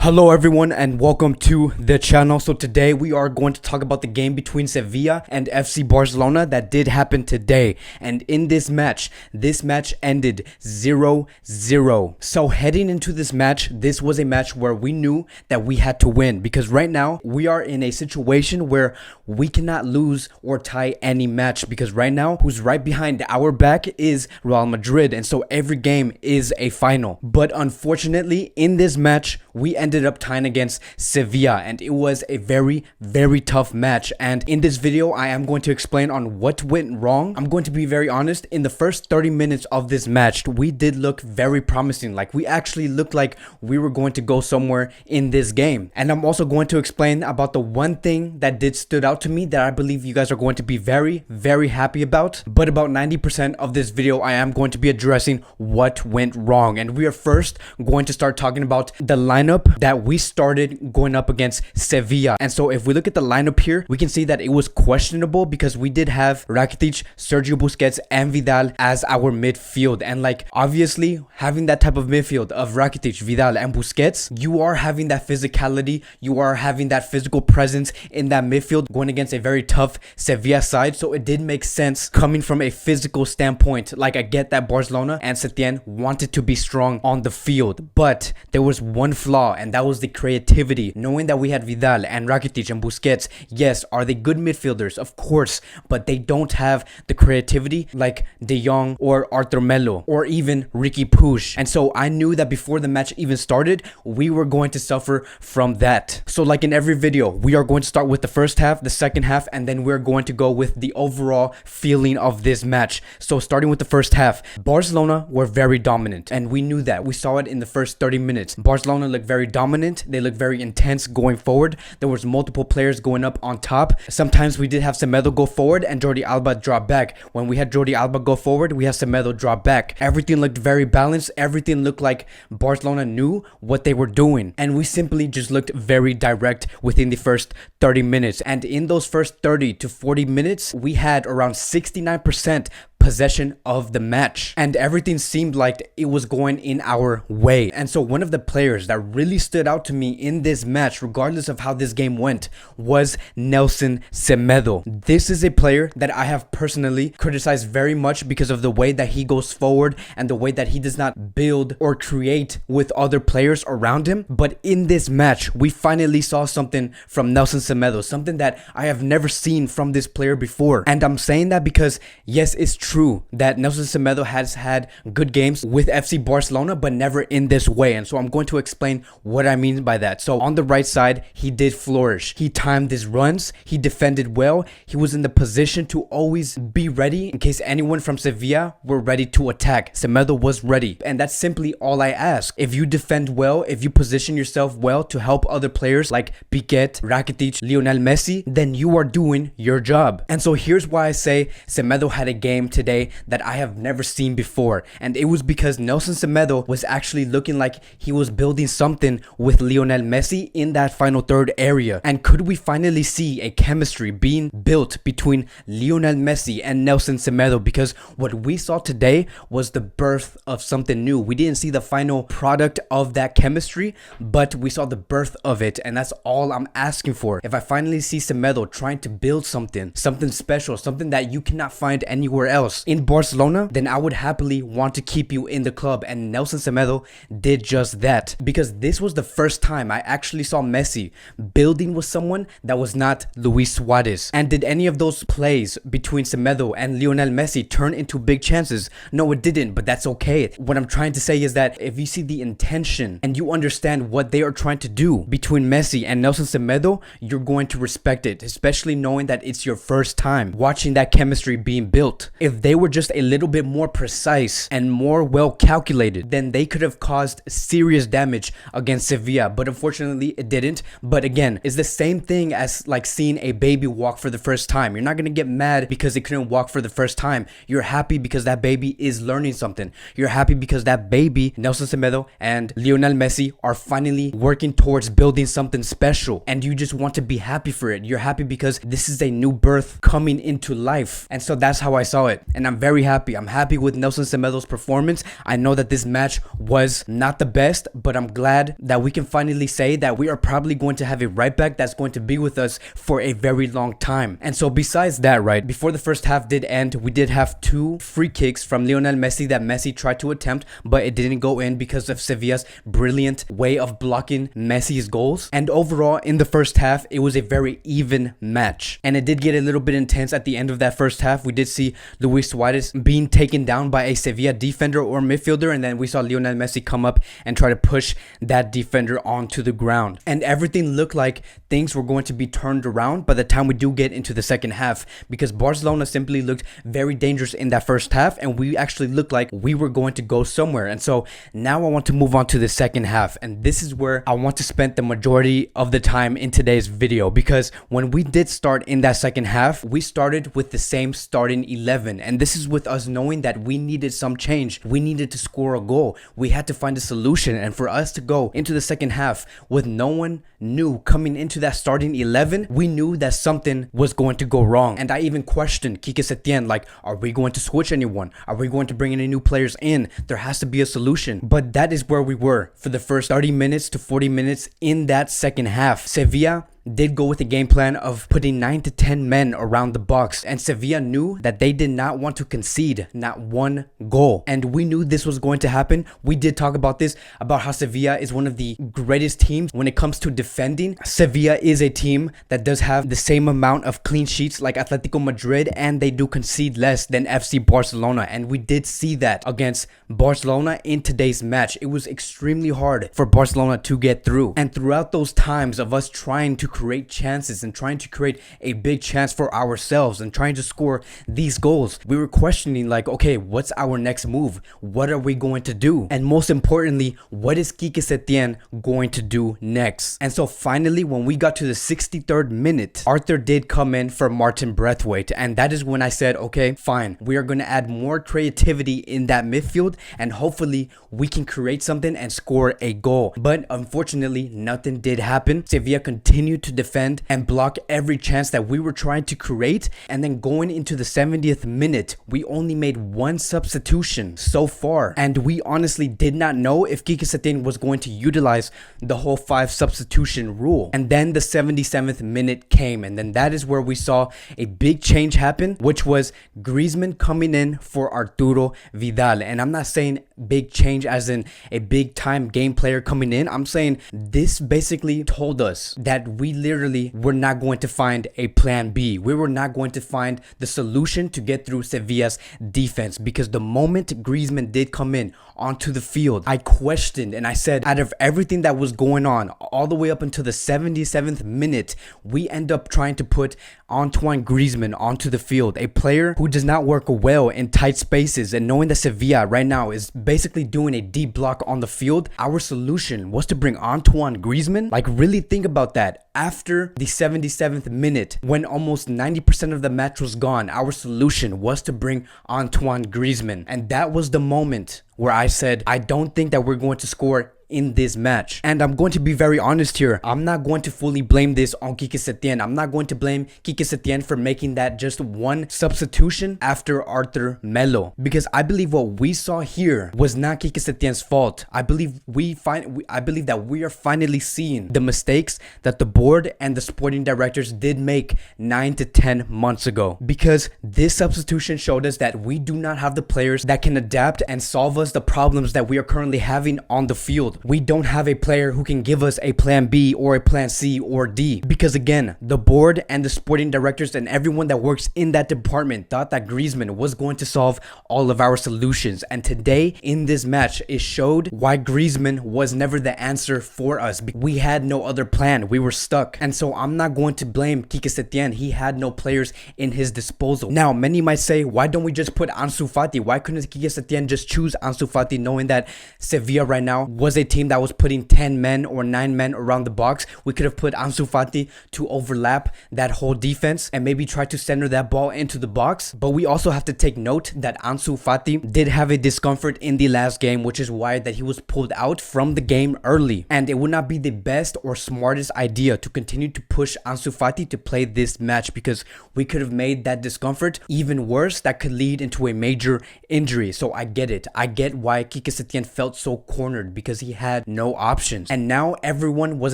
Hello everyone and welcome to the channel. So today we are going to talk about the game between Sevilla and FC Barcelona that did happen today. And in this match ended 0-0. So heading into this match, this was a match where we knew that we had to win, because right now we are in a situation where we cannot lose or tie any match, because right now who's right behind our back is Real Madrid, and so every game is a final. But unfortunately in this match we ended up tying against Sevilla, and it was a very tough match. And in this video I am going to explain on what went wrong. I'm going to be very honest, in the first 30 minutes of this match we did look very promising. Like, we actually looked like we were going to go somewhere in this game. And I'm also going to explain about the one thing that did stood out to me that I believe you guys are going to be very happy about. But about 90% of this video I am going to be addressing what went wrong. And we are first going to start talking about the lineup that we started going up against Sevilla. And so if we look at the lineup here, we can see that it was questionable, because we did have Rakitic, Sergio Busquets, and Vidal as our midfield. And like, obviously having that type of midfield of Rakitic, Vidal, and Busquets, you are having that physicality, you are having that physical presence in that midfield going against a very tough Sevilla side. So it did make sense coming from a physical standpoint. Like, I get that Barcelona and Setien wanted to be strong on the field, but there was one flaw, and that was the creativity. Knowing that we had Vidal and Rakitic and Busquets, yes, are they good midfielders? Of course, but they don't have the creativity like De Jong or Arthur Melo or even Ricky Puig. And so I knew that before the match even started, we were going to suffer from that. So like in every video, we are going to start with the first half, the second half, and then we're going to go with the overall feeling of this match. So starting with the first half, Barcelona were very dominant, and we knew that. We saw it in the first 30 minutes. Barcelona looked very dominant. They looked very intense going forward. There was multiple players going up on top. Sometimes we did have Semedo go forward and Jordi Alba drop back. When we had Jordi Alba go forward, we had Semedo drop back. Everything looked very balanced. Everything looked like Barcelona knew what they were doing, and we simply just looked very direct within the first 30 minutes. And in those first 30 to 40 minutes, we had around 69% possession of the match, and everything seemed like it was going in our way. And so one of the players that really stood out to me in this match, regardless of how this game went, was Nelson Semedo. This is a player that I have personally criticized very much because of the way that he goes forward and the way that he does not build or create with other players around him. But in this match, we finally saw something from Nelson Semedo, something that I have never seen from this player before. And I'm saying that because, yes, it's true that Nelson Semedo has had good games with FC Barcelona, but never in this way. And so I'm going to explain what I mean by that. So on the right side, he did flourish. He timed his runs. He defended well. He was in the position to always be ready in case anyone from Sevilla were ready to attack. Semedo was ready. And that's simply all I ask. If you defend well, if you position yourself well to help other players like Piqué, Rakitic, Lionel Messi, then you are doing your job. And so here's why I say Semedo had a game today that I have never seen before. And it was because Nelson Semedo was actually looking like he was building something with Lionel Messi in that final third area. And could we finally see a chemistry being built between Lionel Messi and Nelson Semedo? Because what we saw today was the birth of something new. We didn't see the final product of that chemistry, but we saw the birth of it, and that's all I'm asking for. If I finally see Semedo trying to build something special, something that you cannot find anywhere else in Barcelona, then I would happily want to keep you in the club. And Nelson Semedo did just that, because this was the first time I actually saw Messi building with someone that was not Luis Suarez. And did any of those plays between Semedo and Lionel Messi turn into big chances? No, it didn't, but that's okay. What I'm trying to say is that if you see the intention and you understand what they are trying to do between Messi and Nelson Semedo, you're going to respect it, especially knowing that it's your first time watching that chemistry being built. If they were just a little bit more precise and more well calculated, then they could have caused serious damage against Sevilla, but unfortunately it didn't. But again, it's the same thing as like seeing a baby walk for the first time. You're not going to get mad because it couldn't walk for the first time. You're happy because that baby is learning something. You're happy because that baby, Nelson Semedo and Lionel Messi, are finally working towards building something special, and you just want to be happy for it. You're happy because this is a new birth coming into life. And so that's how I saw it. but, and I'm very happy. I'm happy with Nelson Semedo's performance. I know that this match was not the best, but I'm glad that we can finally say that we are probably going to have a right back that's going to be with us for a very long time. And so besides that, right, before the first half did end, we did have 2 free kicks from Lionel Messi that Messi tried to attempt, but it didn't go in because of Sevilla's brilliant way of blocking Messi's goals. And overall, in the first half, it was a very even match. And it did get a little bit intense at the end of that first half. We did see Luis Suarez being taken down by a Sevilla defender or midfielder, and then we saw Lionel Messi come up and try to push that defender onto the ground. And everything looked like things were going to be turned around by the time we do get into the second half, because Barcelona simply looked very dangerous in that first half, and we actually looked like we were going to go somewhere. And so now I want to move on to the second half, and this is where I want to spend the majority of the time in today's video, because when we did start in that second half, we started with the same starting 11, and this is with us knowing that we needed some change. We needed to score a goal. We had to find a solution, and for us to go into the second half with no one new coming into that starting 11, we knew that something was going to go wrong. And I even questioned Quique Setien, like, are we going to switch anyone? Are we going to bring any new players in? There has to be a solution. But that is where we were for the first 30 minutes to 40 minutes in that second half. Sevilla did go with a game plan of putting 9 to 10 men around the box, and Sevilla knew that they did not want to concede not one goal, and we knew this was going to happen. We did talk about this, about how Sevilla is one of the greatest teams when it comes to defending. Sevilla is a team that does have the same amount of clean sheets like Atletico Madrid, and they do concede less than FC Barcelona, and we did see that against Barcelona in today's match. It was extremely hard for Barcelona to get through, and throughout those times of us trying to create chances and trying to create a big chance for ourselves and trying to score these goals, we were questioning, like, okay, what's our next move? What are we going to do? And most importantly, what is Quique Setien going to do next? And so finally, when we got to the 63rd minute, Arthur did come in for Martin Braithwaite, and that is when I said, okay, fine, we are going to add more creativity in that midfield, and hopefully we can create something and score a goal. But unfortunately, nothing did happen. Sevilla continued to defend and block every chance that we were trying to create, and then going into the 70th minute, we only made 1 substitution so far, and we honestly did not know if Quique Setien was going to utilize the whole 5 substitution rule. And then the 77th minute came, and then that is where we saw a big change happen, which was Griezmann coming in for Arturo Vidal. And I'm not saying big change as in a big time game player coming in. I'm saying this basically told us that we literally were not going to find a plan B. We were not going to find the solution to get through Sevilla's defense, because the moment Griezmann did come in onto the field, I questioned and I said, out of everything that was going on all the way up until the 77th minute, we end up trying to put Antoine Griezmann onto the field, a player who does not work well in tight spaces. And knowing that Sevilla right now is basically doing a deep block on the field, our solution was to bring Antoine Griezmann. Like, really think about that. After the 77th minute, when almost 90% of the match was gone, our solution was to bring Antoine Griezmann. And that was the moment where I said, I don't think that we're going to score in this match. And I'm going to be very honest here. I'm not going to fully blame this on Quique Setien. I'm not going to blame Quique Setien for making that just 1 substitution after Arthur Melo, because I believe what we saw here was not Quique Setien's fault. I believe that we are finally seeing the mistakes that the board and the sporting directors did make 9 to 10 months ago, because this substitution showed us that we do not have the players that can adapt and solve us the problems that we are currently having on the field. We don't have a player who can give us a plan B or a plan C or D, because again, the board and the sporting directors and everyone that works in that department thought that Griezmann was going to solve all of our solutions. And today in this match, it showed why Griezmann was never the answer for us. We had no other plan. We were stuck. And so I'm not going to blame Quique Setien. He had no players in his disposal. Now, many might say, why don't we just put Ansu Fati? Why couldn't Quique Setien just choose Ansu Fati, knowing that Sevilla right now was a team that was putting 10 men or 9 men around the box, we could have put Ansu Fati to overlap that whole defense and maybe try to center that ball into the box. But we also have to take note that Ansu Fati did have a discomfort in the last game, which is why that he was pulled out from the game early. And it would not be the best or smartest idea to continue to push Ansu Fati to play this match, because we could have made that discomfort even worse. That could lead into a major injury. So I get it. I get why Quique Setien felt so cornered, because he had no options. And now everyone was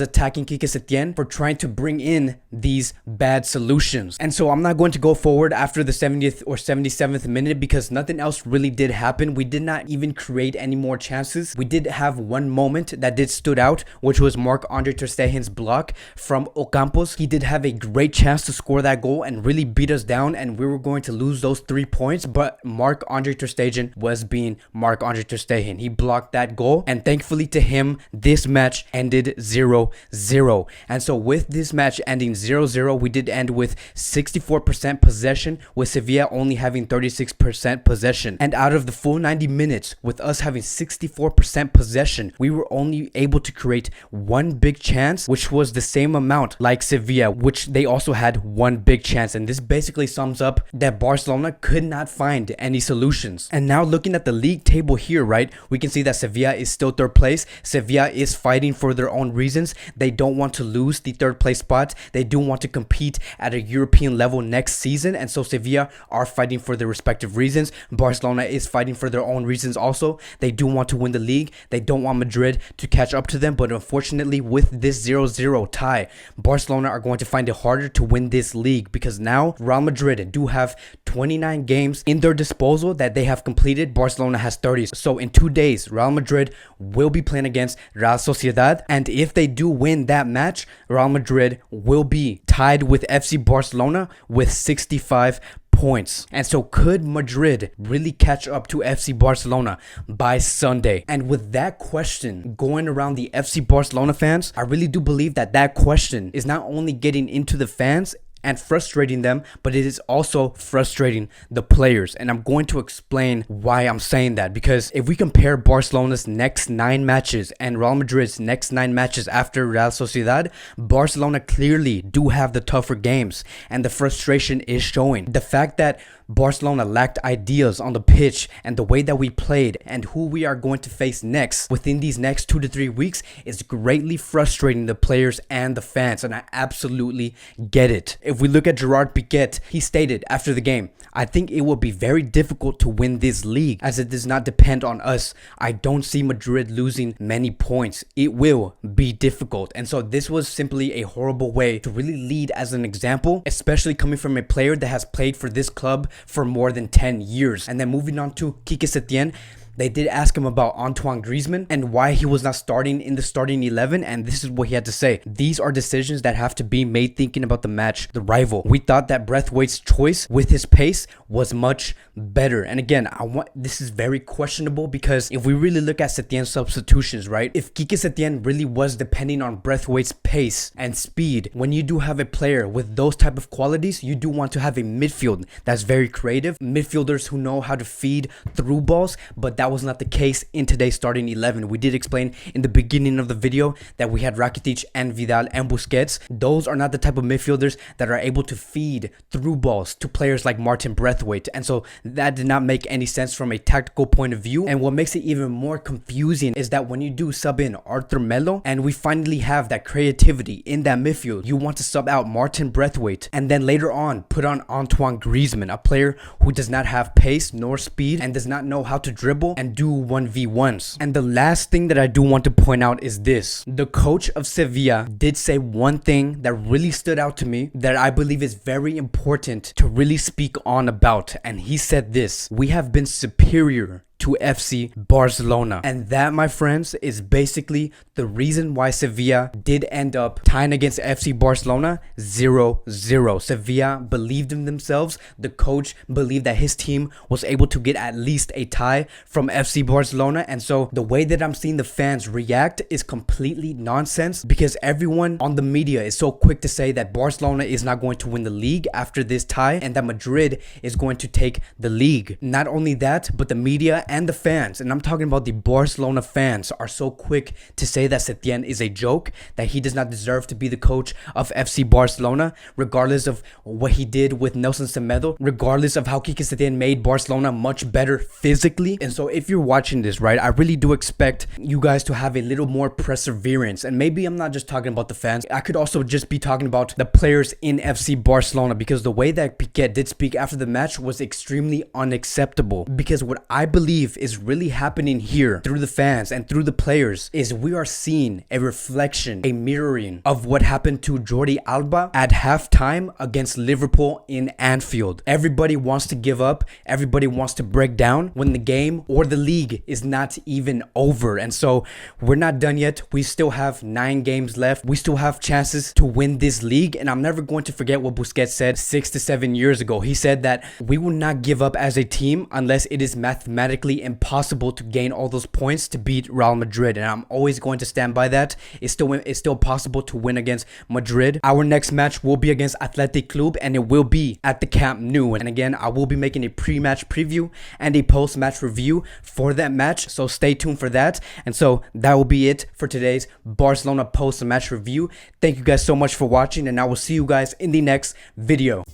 attacking Quique Setien for trying to bring in these bad solutions. And so I'm not going to go forward after the 70th or 77th minute, because nothing else really did happen. We did not even create any more chances. We did have one moment that did stood out, which was Marc-Andre ter Stegen's block from Ocampos. He did have a great chance to score that goal and really beat us down, and we were going to lose those 3 points, but Marc-Andre ter Stegen was being Marc-Andre ter Stegen. He blocked that goal, and thankfully to him, this match ended 0-0. And so with this match ending 0-0, we did end with 64% possession, with Sevilla only having 36% possession. And out of the full 90 minutes, with us having 64% possession, we were only able to create one big chance, which was the same amount like Sevilla, which they also had one big chance. And this basically sums up that Barcelona could not find any solutions. And now looking at the league table here, right, we can see that Sevilla is still third place. Sevilla is fighting for their own reasons. They don't want to lose the third place spot. They do want to compete at a European level next season, and so Sevilla are fighting for their respective reasons. Barcelona is fighting for their own reasons also. They do want to win the league. They don't want Madrid to catch up to them, but unfortunately with this 0-0 tie, Barcelona are going to find it harder to win this league, because now Real Madrid do have 29 games in their disposal that they have completed. Barcelona has 30. So in 2 days, Real Madrid will be playing against Real Sociedad, and if they do win that match, Real Madrid will be tied with FC Barcelona with 65 points. And so could Madrid really catch up to FC Barcelona by Sunday? And with that question going around the FC Barcelona fans, I really do believe that that question is not only getting into the fans and frustrating them, but it is also frustrating the players. And I'm going to explain why I'm saying that, because if we compare Barcelona's next 9 matches and Real Madrid's next 9 matches after Real Sociedad, Barcelona clearly do have the tougher games, and the frustration is showing. The fact that Barcelona lacked ideas on the pitch and the way that we played and who we are going to face next within these next 2 to 3 weeks is greatly frustrating the players and the fans, and I absolutely get it. If we look at Gerard Piqué, he stated after the game, "I think it will be very difficult to win this league as it does not depend on us. I don't see Madrid losing many points. It will be difficult." And so this was simply a horrible way to really lead as an example, especially coming from a player that has played for this club for more than 10 years. And then moving on to Quique Setien, they did ask him about Antoine Griezmann and why he was not starting in the starting 11, and this is what he had to say. "These are decisions that have to be made thinking about the match, the rival. We thought that Braithwaite's choice with his pace was much better." And again, this is very questionable, because if we really look at Setien's substitutions, right, if Quique Setien really was depending on Braithwaite's pace and speed, when you do have a player with those type of qualities, you do want to have a midfield that's very creative, midfielders who know how to feed through balls, but that was not the case in today's starting 11. We did explain in the beginning of the video that we had Rakitic and Vidal and Busquets. Those are not the type of midfielders that are able to feed through balls to players like Martin Braithwaite, and so that did not make any sense from a tactical point of view. And what makes it even more confusing is that when you do sub in Arthur Melo and we finally have that creativity in that midfield, you want to sub out Martin Braithwaite and then later on put on Antoine Griezmann, a player who does not have pace nor speed and does not know how to dribble and do 1v1s. And the last thing that I do want to point out is this. The coach of Sevilla did say one thing that really stood out to me that I believe is very important to really speak on about. And he said this: "We have been superior to FC Barcelona." And that, my friends, is basically the reason why Sevilla did end up tying against FC Barcelona 0-0. Sevilla believed in themselves. The coach believed that his team was able to get at least a tie from FC Barcelona. And so the way that I'm seeing the fans react is completely nonsense, because everyone on the media is so quick to say that Barcelona is not going to win the league after this tie and that Madrid is going to take the league. Not only that, but the media and the fans, and I'm talking about the Barcelona fans, are so quick to say that Setien is a joke, that he does not deserve to be the coach of FC Barcelona, regardless of what he did with Nelson Semedo, regardless of how Quique Setien made Barcelona much better physically. And so if you're watching this, right, I really do expect you guys to have a little more perseverance. And maybe I'm not just talking about the fans, I could also just be talking about the players in FC Barcelona, because the way that Piqué did speak after the match was extremely unacceptable. Because what I believe is really happening here through the fans and through the players is we are seeing a reflection, a mirroring of what happened to Jordi Alba at halftime against Liverpool in Anfield. Everybody wants to give up, everybody wants to break down when the game or the league is not even over. And so we're not done yet. We still have 9 games left. We still have chances to win this league. And I'm never going to forget what Busquets said 6 to 7 years ago. He said that we will not give up as a team unless it is mathematically impossible to gain all those points to beat Real Madrid. And I'm always going to stand by that. It's still possible to win against Madrid. Our next match will be against Athletic Club, and it will be at the Camp Nou. And again, I will be making a pre-match preview and a post-match review for that match, so stay tuned for that. And so that will be it for today's Barcelona post-match review. Thank you guys so much for watching, and I will see you guys in the next video.